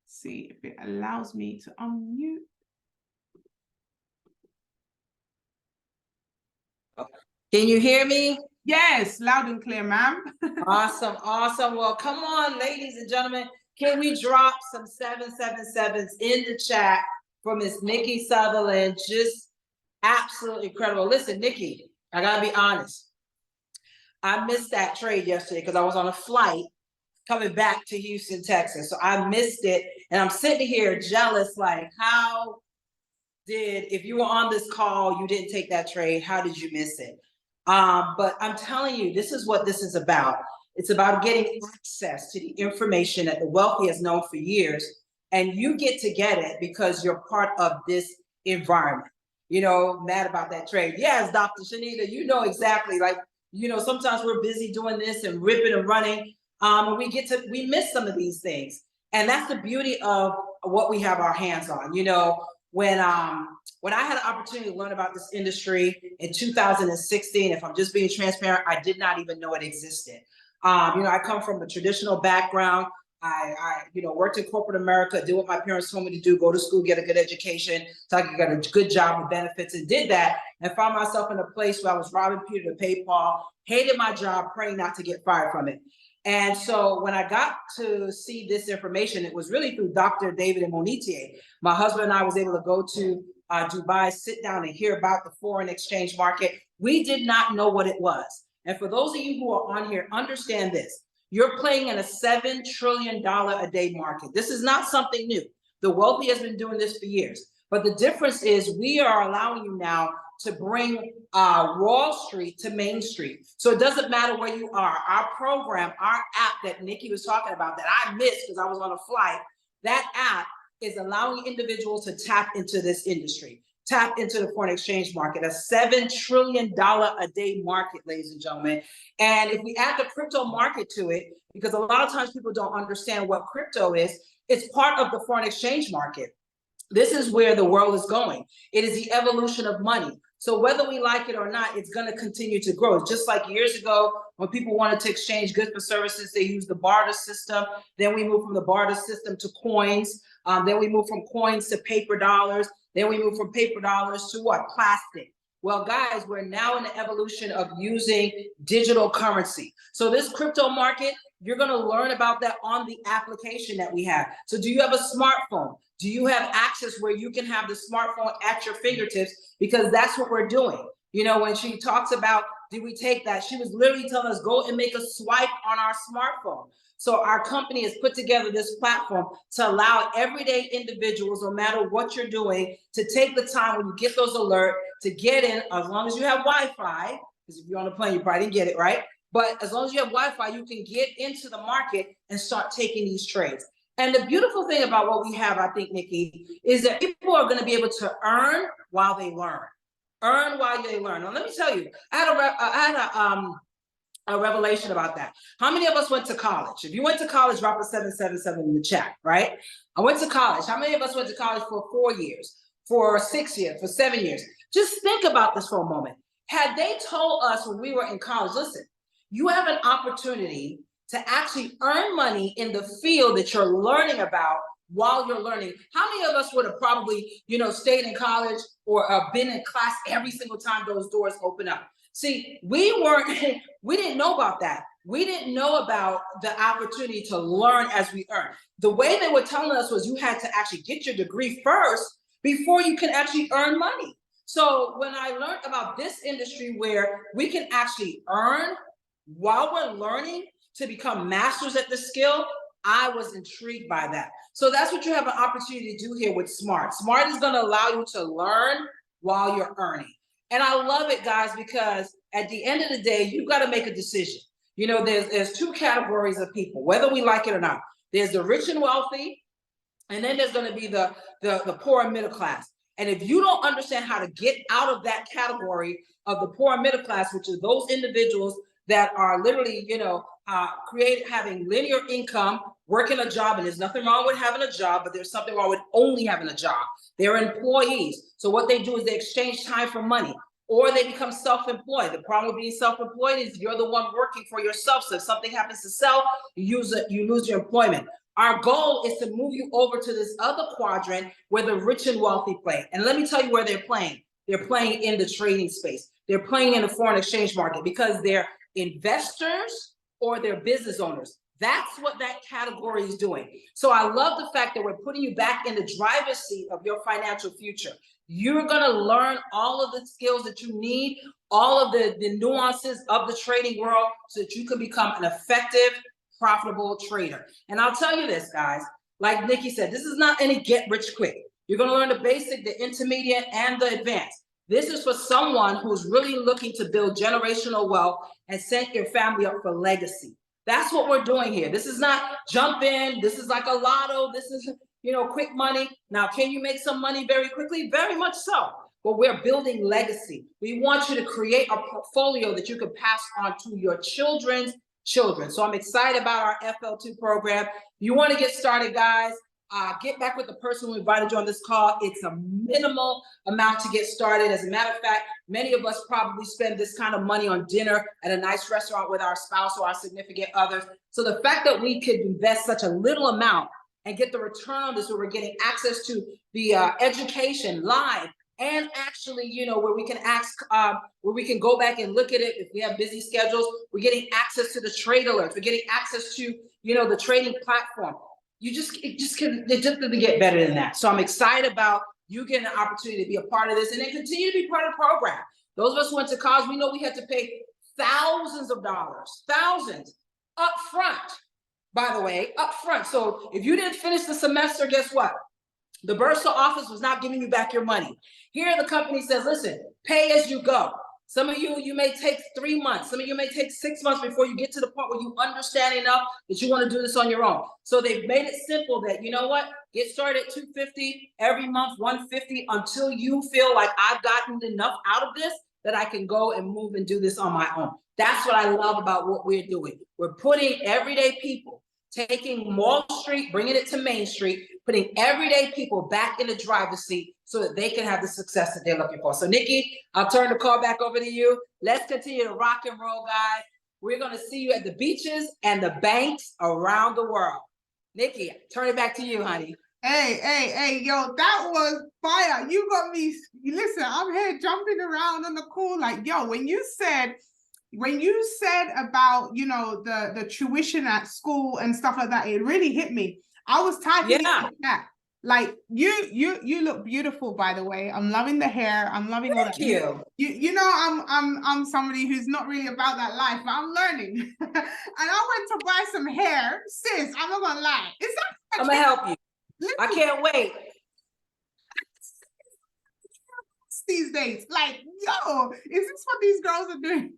Speaker 1: See if it allows me to unmute.
Speaker 2: Can you hear me?
Speaker 1: Yes, loud and clear, ma'am.
Speaker 2: Awesome, awesome. Well, come on, ladies and gentlemen. Can we drop some 777s in the chat for Miss Nikki Sutherland? Just absolutely incredible. Listen, Nikki, I gotta be honest. I missed that trade yesterday because I was on a flight coming back to Houston, Texas. So I missed it. And I'm sitting here jealous, like, how did, if you were on this call, you didn't take that trade, how did you miss it? But I'm telling you, this is what this is about. It's about getting access to the information that the wealthy has known for years, and you get to get it because you're part of this environment. You know, mad about that trade. Yes, Dr. Shanita, you know exactly. Like, you know, sometimes we're busy doing this and ripping and running, and we miss some of these things. And that's the beauty of what we have our hands on. You know, when I had an opportunity to learn about this industry in 2016, if I'm just being transparent, I did not even know it existed. You know, I come from a traditional background. I worked in corporate America, did what my parents told me to do, go to school, get a good education, so I could get a good job with benefits, and did that, and found myself in a place where I was robbing Peter to pay Paul, hated my job, praying not to get fired from it. And so when I got to see this information, it was really through Dr. David and Monetier. My husband and I was able to go to Dubai, sit down and hear about the foreign exchange market. We did not know what it was. And for those of you who are on here, understand this. You're playing in a $7 trillion a day market. This is not something new. The wealthy has been doing this for years. But the difference is we are allowing you now to bring Wall Street to Main Street. So it doesn't matter where you are. Our program, our app that Nikki was talking about that I missed because I was on a flight, that app is allowing individuals to tap into this industry, tap into the foreign exchange market, a $7 trillion a day market, ladies and gentlemen. And if we add the crypto market to it, because a lot of times people don't understand what crypto is, it's part of the foreign exchange market. This is where the world is going. It is the evolution of money. So whether we like it or not, it's going to continue to grow. Just like years ago, when people wanted to exchange goods for services, they used the barter system. Then we moved from the barter system to coins. Then we moved from coins to paper dollars. Then we moved from paper dollars to what? Plastic. Well, guys, we're now in the evolution of using digital currency. So this crypto market, you're going to learn about that on the application that we have. So do you have a smartphone? Do you have access where you can have the smartphone at your fingertips? Because that's what we're doing. You know, when she talks about, did we take that? She was literally telling us, go and make a swipe on our smartphone. So our company has put together this platform to allow everyday individuals, no matter what you're doing, to take the time when you get those alerts to get in, as long as you have Wi-Fi, because if you're on a plane, you probably didn't get it, right? But as long as you have Wi-Fi, you can get into the market and start taking these trades. And the beautiful thing about what we have, I think, Nikki, is that people are going to be able to earn while they learn. Earn while they learn. Now, let me tell you, I had a revelation about that. How many of us went to college? If you went to college, drop a 777 in the chat, right? I went to college. How many of us went to college for 4 years, for 6 years, for 7 years? Just think about this for a moment. Had they told us when we were in college, listen, you have an opportunity to actually earn money in the field that you're learning about while you're learning. How many of us would have probably, stayed in college or been in class every single time those doors open up? See, we didn't know about that. We didn't know about the opportunity to learn as we earn. The way they were telling us was you had to actually get your degree first before you can actually earn money. So when I learned about this industry where we can actually earn while we're learning to become masters at the skill, I was intrigued by that. So that's what you have an opportunity to do here with Smart. Smart is going to allow you to learn while you're earning. And I love it, guys, because at the end of the day, you've got to make a decision. There's two categories of people, whether we like it or not. There's the rich and wealthy, and then there's going to be the poor and middle class. And if you don't understand how to get out of that category of the poor and middle class, which is those individuals that are literally, having linear income, working a job, and there's nothing wrong with having a job, but there's something wrong with only having a job. They're employees. So what they do is they exchange time for money. or they become self-employed. The problem with being self-employed is you're the one working for yourself. So if something happens to self, you lose your employment. Our goal is to move you over to this other quadrant where the rich and wealthy play. And let me tell you where they're playing. They're playing in the trading space. They're playing in the foreign exchange market because they're investors or they're business owners. That's what that category is doing. So I love the fact that we're putting you back in the driver's seat of your financial future. You're going to learn all of the skills that you need, all of the nuances of the trading world so that you can become an effective, profitable trader. And I'll tell you this, guys, like Nikki said, this is not any get rich quick. You're going to learn the basic, the intermediate, and the advanced. This is for someone who's really looking to build generational wealth and set your family up for legacy. That's what we're doing here. This is not jump in. This is like a lotto. This is, quick money. Now, can you make some money very quickly? Very much so. But we're building legacy. We want you to create a portfolio that you can pass on to your children's children. So I'm excited about our FL2 program. You want to get started, guys, get back with the person who invited you on this call. It's a minimal amount to get started. As a matter of fact, many of us probably spend this kind of money on dinner at a nice restaurant with our spouse or our significant others. So the fact that we could invest such a little amount and get the return on this, where we're getting access to the education live, and actually, where we can ask, where we can go back and look at it if we have busy schedules. We're getting access to the trade alerts. We're getting access to, the trading platform. It just doesn't get better than that. So I'm excited about you getting an opportunity to be a part of this and then continue to be part of the program. Those of us who went to college, we know we had to pay thousands of dollars, thousands up front, by the way, up front. So if you didn't finish the semester, guess what? The bursar office was not giving you back your money. Here, the company says, listen, pay as you go. Some of you may take 3 months. Some of you may take 6 months before you get to the point where you understand enough that you want to do this on your own. So they've made it simple that, get started at $250 every month, $150 until you feel like I've gotten enough out of this that I can go and move and do this on my own. That's what I love about what we're doing. We're putting everyday people, taking Wall Street, bringing it to Main Street, putting everyday people back in the driver's seat so that they can have the success that they're looking for. So Nikki, I'll turn the call back over to you. Let's continue to rock and roll, guys. We're going to see you at the beaches and the banks around the world. Nikki, turn it back to you, honey.
Speaker 1: Hey, yo, that was fire. You got me. Listen, I'm here jumping around on the call. Like, yo, when you said about, the tuition at school and stuff like that, it really hit me. I was typing in the chat. Like, you look beautiful, by the way. I'm loving the hair. I'm loving all that.
Speaker 2: Thank you.
Speaker 1: I'm somebody who's not really about that life, but I'm learning. And I went to buy some hair. Sis, I'm not gonna lie.
Speaker 2: I'm gonna help you. Listen, I can't wait.
Speaker 1: These days, like, yo, is this what these girls are doing?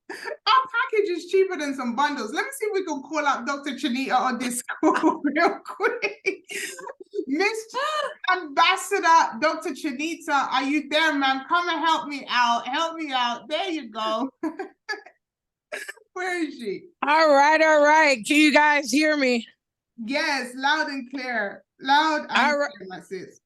Speaker 1: Our package is cheaper than some bundles. Let me see if we can call up Dr. Chanita on this call real quick. Miss Ambassador Dr. Chanita, are you there, ma'am? Come and help me out. Help me out. There you go. Where is she?
Speaker 3: All right. Can you guys hear me?
Speaker 1: Yes, loud and clear. Loud and clear, my sis.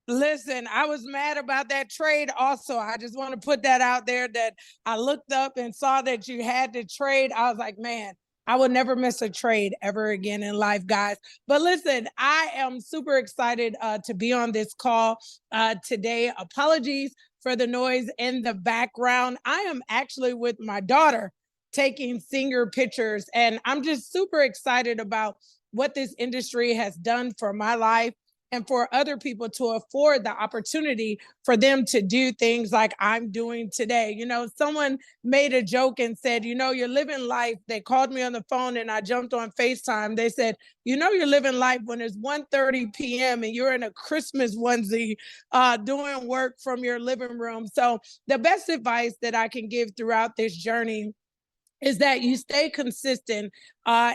Speaker 3: Listen, I was mad about that trade also. I just want to put that out there that I looked up and saw that you had to trade. I was like, man, I would never miss a trade ever again in life, guys. But listen, I am super excited to be on this call today. Apologies for the noise in the background. I am actually with my daughter taking senior pictures, and I'm just super excited about what this industry has done for my life and for other people to afford the opportunity for them to do things like I'm doing today. Someone made a joke and said, you're living life. They called me on the phone and I jumped on FaceTime. They said, you're living life when it's 1:30 p.m. and you're in a Christmas onesie doing work from your living room. So the best advice that I can give throughout this journey is that you stay consistent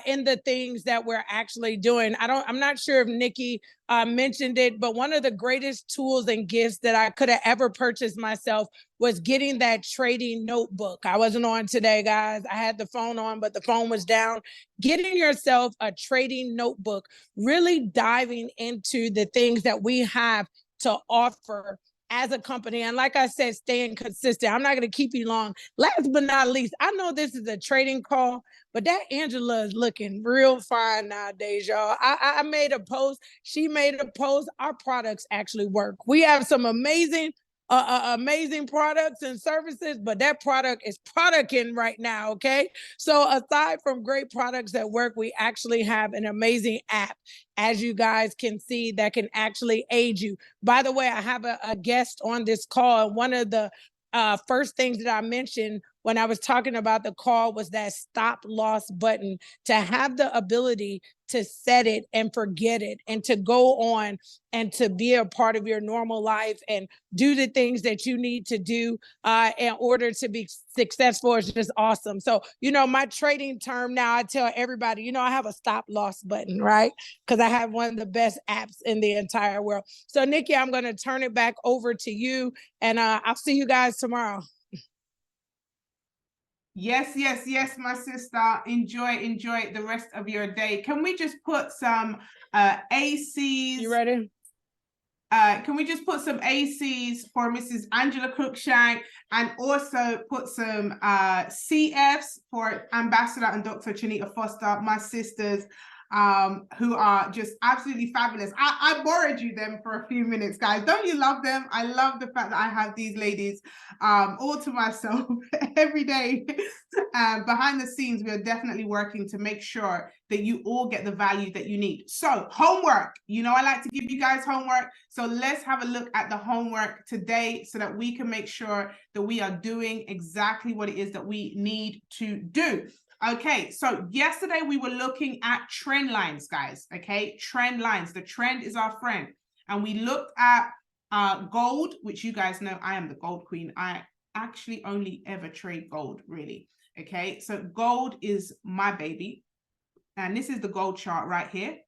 Speaker 3: in the things that we're actually doing. I'm not sure if Nikki mentioned it, but one of the greatest tools and gifts that I could have ever purchased myself was getting that trading notebook. I wasn't on today, guys. I had the phone on, but the phone was down. Getting yourself a trading notebook, really diving into the things that we have to offer as a company. And like I said, staying consistent. I'm not going to keep you long. Last but not least, I know this is a trading call, but that Angela is looking real fine nowadays, y'all. I made a post. She made a post. Our products actually work. We have some amazing products and services, but that product is producting right now. Okay. So aside from great products that work, we actually have an amazing app, as you guys can see, that can actually aid you. By the way, I have a guest on this call. One of the first things that I mentioned when I was talking about the call was that stop loss button, to have the ability to set it and forget it, and to go on and to be a part of your normal life and do the things that you need to do in order to be successful is just awesome. So, you know, my trading term now, I tell everybody, you know, I have a stop loss button, right? Because I have one of the best apps in the entire world. So, Nikki, I'm going to turn it back over to you, and I'll see you guys tomorrow.
Speaker 1: Yes, yes, yes, my sister. Enjoy the rest of your day. Can we just put some ACs?
Speaker 3: You ready?
Speaker 1: Can we just put some ACs for Mrs. Angela Cruikshank, and also put some CFs for Ambassador and Dr. Chanita Foster, my sisters, who are just absolutely fabulous. I borrowed you them for a few minutes, guys. Don't you love them? I love the fact that I have these ladies all to myself every day. Behind the scenes, we are definitely working to make sure that you all get the value that you need. So homework, you know, I like to give you guys homework. So let's have a look at the homework today so that we can make sure that we are doing exactly what it is that we need to do. Okay, so yesterday we were looking at trend lines, guys. Okay, trend lines. The trend is our friend. And we looked at gold, which you guys know I am the gold queen. I actually only ever trade gold, really. Okay, so gold is my baby. And this is the gold chart right here.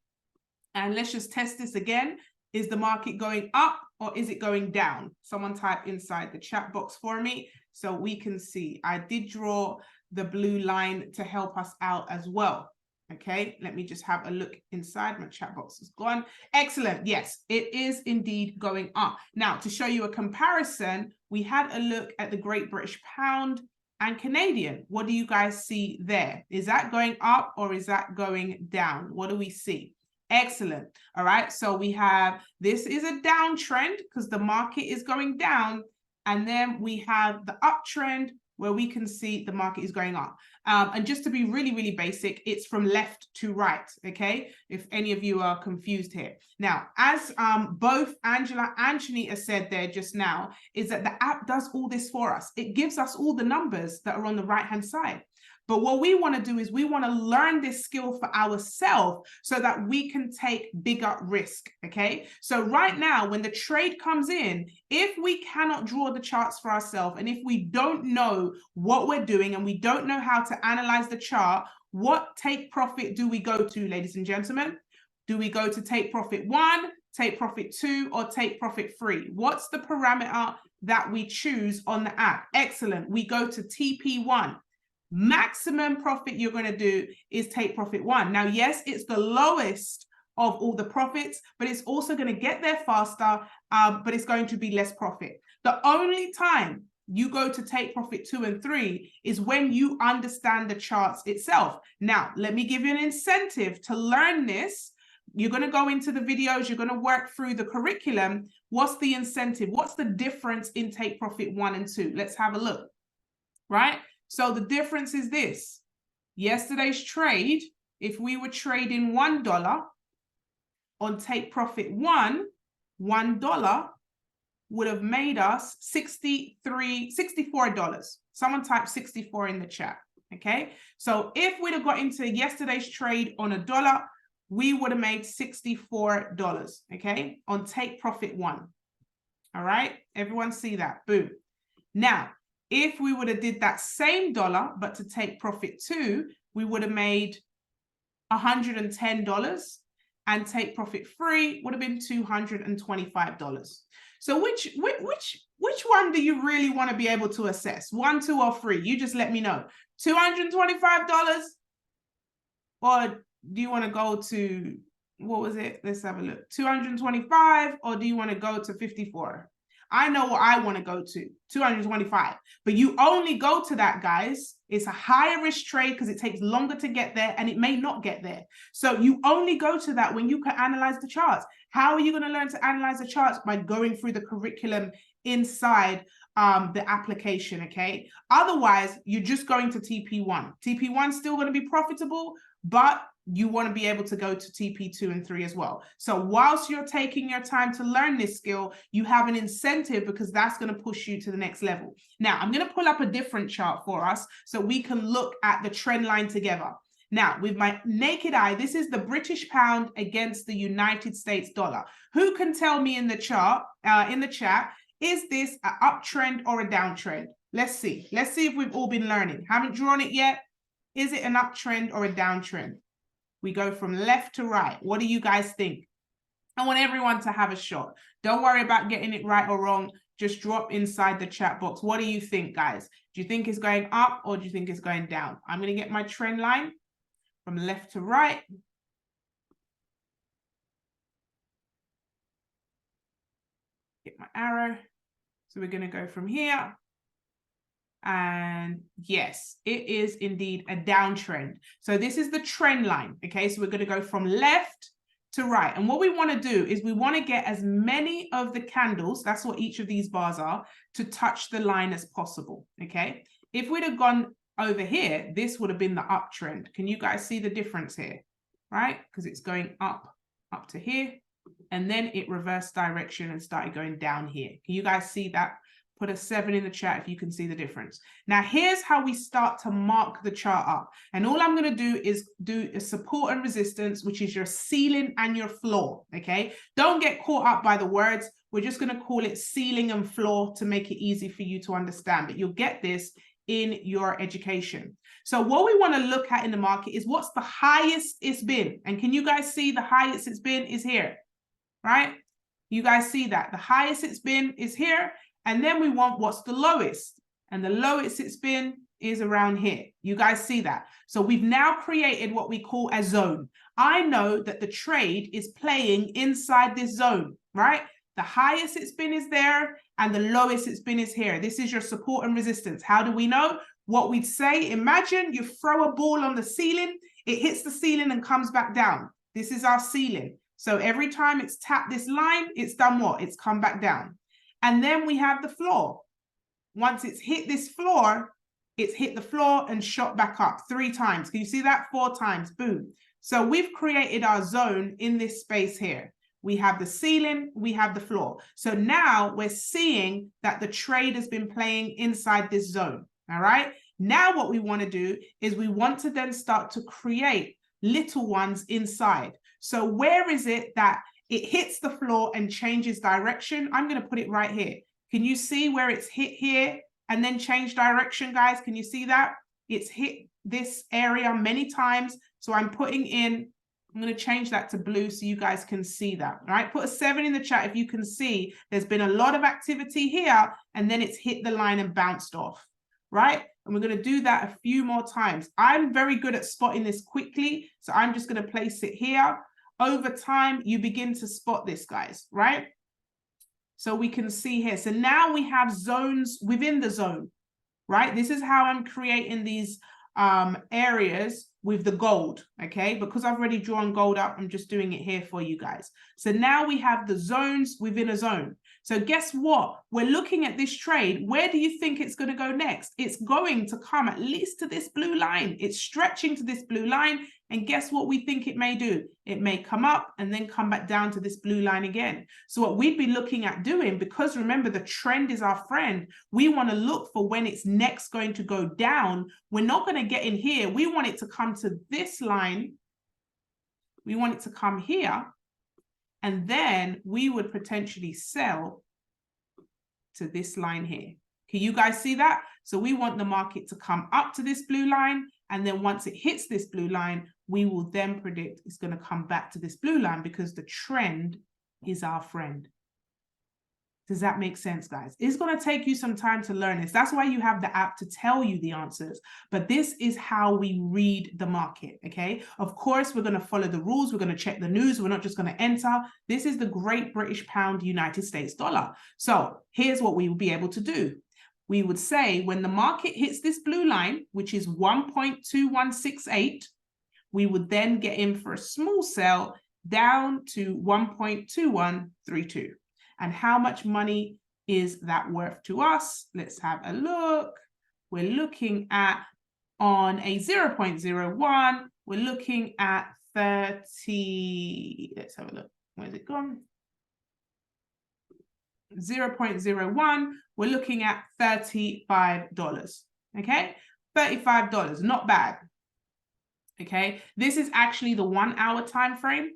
Speaker 1: And let's just test this again. Is the market going up or is it going down? Someone type inside the chat box for me so we can see. I did draw the blue line to help us out as well. Okay, let me just have a look inside. My chat box is gone. Excellent. Yes, it is indeed going up. Now, to show you a comparison, we had a look at the Great British Pound and Canadian. What do you guys see there? Is that going up or is that going down? What do we see? Excellent. All right. So we have, this is a downtrend because the market is going down. And then we have the uptrend where we can see the market is going up. And just to be really, really basic, it's from left to right, okay? If any of you are confused here. Now, as both Angela and Chanita said there just now, is that the app does all this for us. It gives us all the numbers that are on the right-hand side. But what we want to do is we want to learn this skill for ourselves so that we can take bigger risk, okay? So right now, when the trade comes in, if we cannot draw the charts for ourselves, and if we don't know what we're doing and we don't know how to analyze the chart, what take profit do we go to, ladies and gentlemen? Do we go to take profit 1, take profit 2, or take profit 3? What's the parameter that we choose on the app? Excellent. We go to TP1. Maximum profit you're going to do is take profit 1. Now, yes, it's the lowest of all the profits, but it's also going to get there faster, but it's going to be less profit. The only time you go to take profit 2 and 3 is when you understand the charts itself. Now, let me give you an incentive to learn this. You're going to go into the videos, you're going to work through the curriculum. What's the incentive? What's the difference in take profit 1 and 2? Let's have a look, right? So the difference is this. Yesterday's trade, if we were trading $1 on take profit 1, $1 would have made us $64. Someone type 64 in the chat, okay? So if we'd have got into yesterday's trade on $1, we would have made $64, okay? On take profit 1, all right? Everyone see that, boom. Now, if we would have did that same dollar, but to take profit 2, we would have made $110, and take profit 3 would have been $225. So which one do you really want to be able to assess? 1, 2, or 3? You just let me know. $225, or do you want to go to, what was it? Let's have a look. 225, or do you want to go to 54? I know what I want to go to, 225. But you only go to that, guys. It's a higher risk trade because it takes longer to get there and it may not get there. So you only go to that when you can analyze the charts. How are you going to learn to analyze the charts? By going through the curriculum inside the application, okay? Otherwise, you're just going to TP1. TP1 is still going to be profitable, but you want to be able to go to TP2 and 3 as well. So whilst you're taking your time to learn this skill, you have an incentive because that's going to push you to the next level. Now, I'm going to pull up a different chart for us so we can look at the trend line together. Now, with my naked eye, this is the British pound against the United States dollar. Who can tell me in the chart, in the chat, is this an uptrend or a downtrend? Let's see. Let's see if we've all been learning. Haven't drawn it yet. Is it an uptrend or a downtrend? We go from left to right. What do you guys think? I want everyone to have a shot. Don't worry about getting it right or wrong. Just drop inside the chat box. What do you think, guys? Do you think it's going up or do you think it's going down? I'm going to get my trend line from left to right. Get my arrow. So we're going to go from here. And yes, it is indeed a downtrend. So this is the trend line. Okay, so we're going to go from left to right. And what we want to do is we want to get as many of the candles, that's what each of these bars are, to touch the line as possible. Okay, if we'd have gone over here, this would have been the uptrend. Can you guys see the difference here? Right, because it's going up to here, and then it reversed direction and started going down here. Can you guys see that? Put a 7 in the chat if you can see the difference. Now, here's how we start to mark the chart up. And all I'm going to do is do a support and resistance, which is your ceiling and your floor, okay? Don't get caught up by the words. We're just going to call it ceiling and floor to make it easy for you to understand. But you'll get this in your education. So what we want to look at in the market is what's the highest it's been. And can you guys see the highest it's been is here, right? You guys see that? The highest it's been is here. And then we want what's the lowest. And the lowest it's been is around here. You guys see that? So we've now created what we call a zone. I know that the trade is playing inside this zone, right? The highest it's been is there and the lowest it's been is here. This is your support and resistance. How do we know? What we'd say, imagine you throw a ball on the ceiling, it hits the ceiling and comes back down. This is our ceiling. So every time it's tapped this line, it's done what? It's come back down. And then we have the floor. Once it's hit this floor, it's hit the floor and shot back up 3 times. Can you see that? 4 times, boom. So we've created our zone in this space here. We have the ceiling, we have the floor. So now we're seeing that the trade has been playing inside this zone, all right? Now what we want to do is we want to then start to create little ones inside. So where is it that it hits the floor and changes direction? I'm going to put it right here. Can you see where it's hit here and then change direction, guys? Can you see that? It's hit this area many times. So I'm putting in, I'm going to change that to blue so you guys can see that. All right, put a 7 in the chat if you can see there's been a lot of activity here and then it's hit the line and bounced off, right? And we're going to do that a few more times. I'm very good at spotting this quickly. So I'm just going to place it here. Over time, you begin to spot this, guys, right? So we can see here. So now we have zones within the zone, right? This is how I'm creating these areas with the gold, okay? Because I've already drawn gold up, I'm just doing it here for you guys. So now we have the zones within a zone. So guess what? We're looking at this trade. Where do you think it's going to go next? It's going to come at least to this blue line. It's stretching to this blue line. And guess what we think it may do? It may come up and then come back down to this blue line again. So what we'd be looking at doing, because remember the trend is our friend, we want to look for when it's next going to go down. We're not going to get in here. We want it to come to this line. We want it to come here. And then we would potentially sell to this line here. Can you guys see that? So we want the market to come up to this blue line. And then once it hits this blue line, we will then predict it's going to come back to this blue line because the trend is our friend. Does that make sense, guys? It's going to take you some time to learn this. That's why you have the app to tell you the answers. But this is how we read the market, okay? Of course, we're going to follow the rules. We're going to check the news. We're not just going to enter. This is the Great British Pound United States dollar. So here's what we will be able to do. We would say when the market hits this blue line, which is 1.2168, we would then get in for a small sell down to 1.2132. And how much money is that worth to us? Let's have a look. We're looking at, on a 0.01, we're looking at 30, let's have a look. Where's it gone? 0.01, we're looking at $35, okay? $35, not bad, okay? This is actually the 1 hour time frame.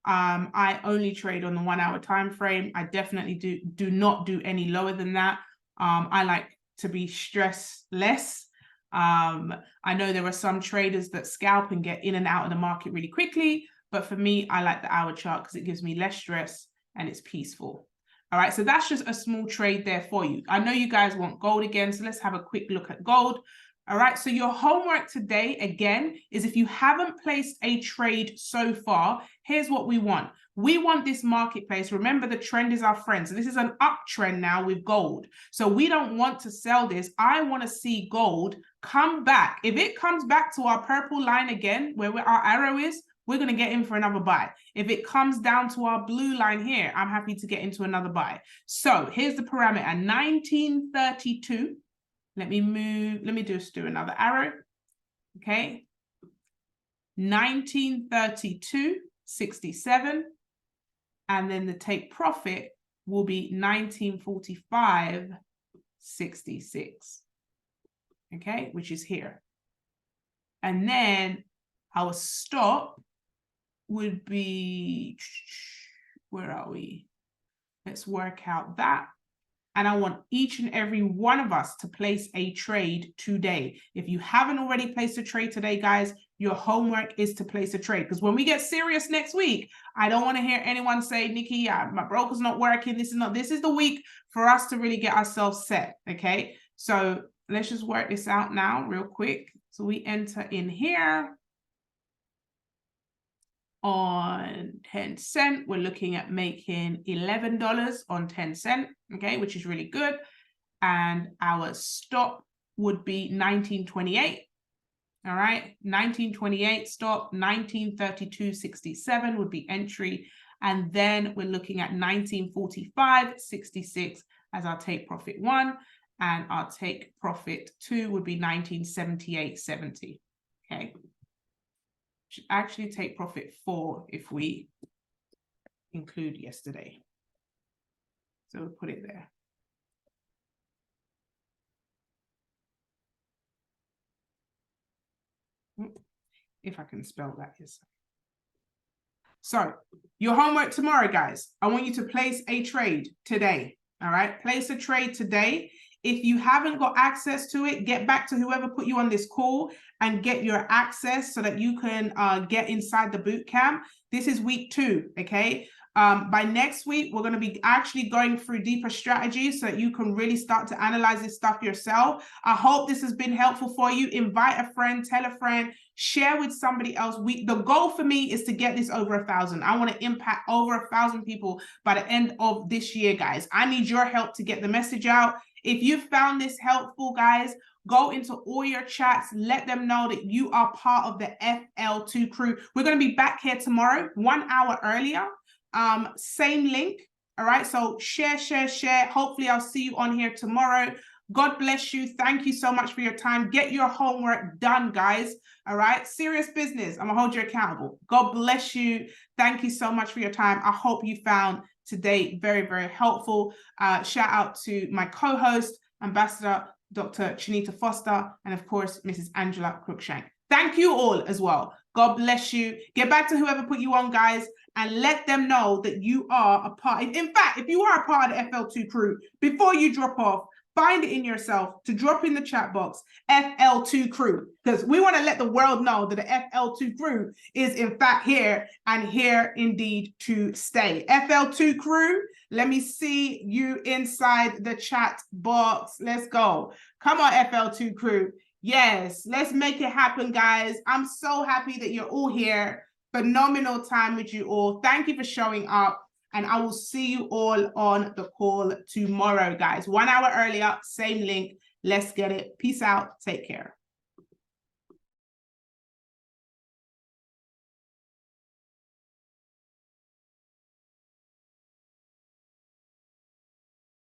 Speaker 1: I only trade on the 1 hour time frame. I definitely do not do any lower than that. I like to be stress less. I know there are some traders that scalp and get in and out of the market really quickly, but for me, I like the hour chart because it gives me less stress and it's peaceful. All right, so that's just a small trade there for you. I know you guys want gold again, so let's have a quick look at gold. All right, so your homework today, again, is if you haven't placed a trade so far, here's what we want. We want this marketplace. Remember, the trend is our friend. So this is an uptrend now with gold. So we don't want to sell this. I want to see gold come back. If it comes back to our purple line again, where our arrow is, we're going to get in for another buy. If it comes down to our blue line here, I'm happy to get into another buy. So here's the parameter, 1932. Let me just do another arrow, okay? 1932.67, and then the take profit will be 1945.66, okay, which is here. And then our stop would be, where are we? Let's work out that. And I want each and every one of us to place a trade today. If you haven't already placed a trade today, guys, your homework is to place a trade. Because when we get serious next week, I don't want to hear anyone say, Nikki, my broker's not working. This is the week for us to really get ourselves set, okay? So let's just work this out now real quick. So we enter in here. On 10 cent, we're looking at making $11 on 10 cent, okay, which is really good. And our stop would be 1928, all right? 1928 stop, 1932.67 would be entry. And then we're looking at 1945.66 as our take profit 1, and our take profit 2 would be 1978.70, okay? Should actually take profit 4 if we include yesterday. So we'll put it there. If I can spell that, yes. So your homework tomorrow, guys, I want you to place a trade today. All right, place a trade today. If you haven't got access to it, get back to whoever put you on this call and get your access so that you can get inside the boot camp. This is week 2, okay? By next week, we're going to be actually going through deeper strategies so that you can really start to analyze this stuff yourself. I hope this has been helpful for you. Invite a friend, tell a friend, share with somebody else. The goal for me is to get this over 1,000. I want to impact over 1,000 people by the end of this year, guys. I need your help to get the message out. If you found this helpful, guys, go into all your chats. Let them know that you are part of the FL2 crew. We're going to be back here tomorrow, 1 hour earlier. Same link. All right. So share. Hopefully I'll see you on here tomorrow. God bless you. Thank you so much for your time. Get your homework done, guys. All right. Serious business. I'm gonna hold you accountable. God bless you. Thank you so much for your time. I hope you found today very, very helpful. Shout out to my co-host, Ambassador Dr. Chinita Foster, and of course, Mrs. Angela Cruikshank. Thank you all as well. God bless you. Get back to whoever put you on, guys, and let them know that you are a part. In fact, if you are a part of the FL2 crew, before you drop off, find it in yourself to drop in the chat box, FL2 crew, because we want to let the world know that the FL2 crew is in fact here and here indeed to stay. FL2 crew, let me see you inside the chat box. Let's go. Come on, FL2 crew. Yes, let's make it happen, guys. I'm so happy that you're all here. Phenomenal time with you all. Thank you for showing up. And I will see you all on the call tomorrow, guys. 1 hour earlier, same link. Let's get it. Peace out. Take care.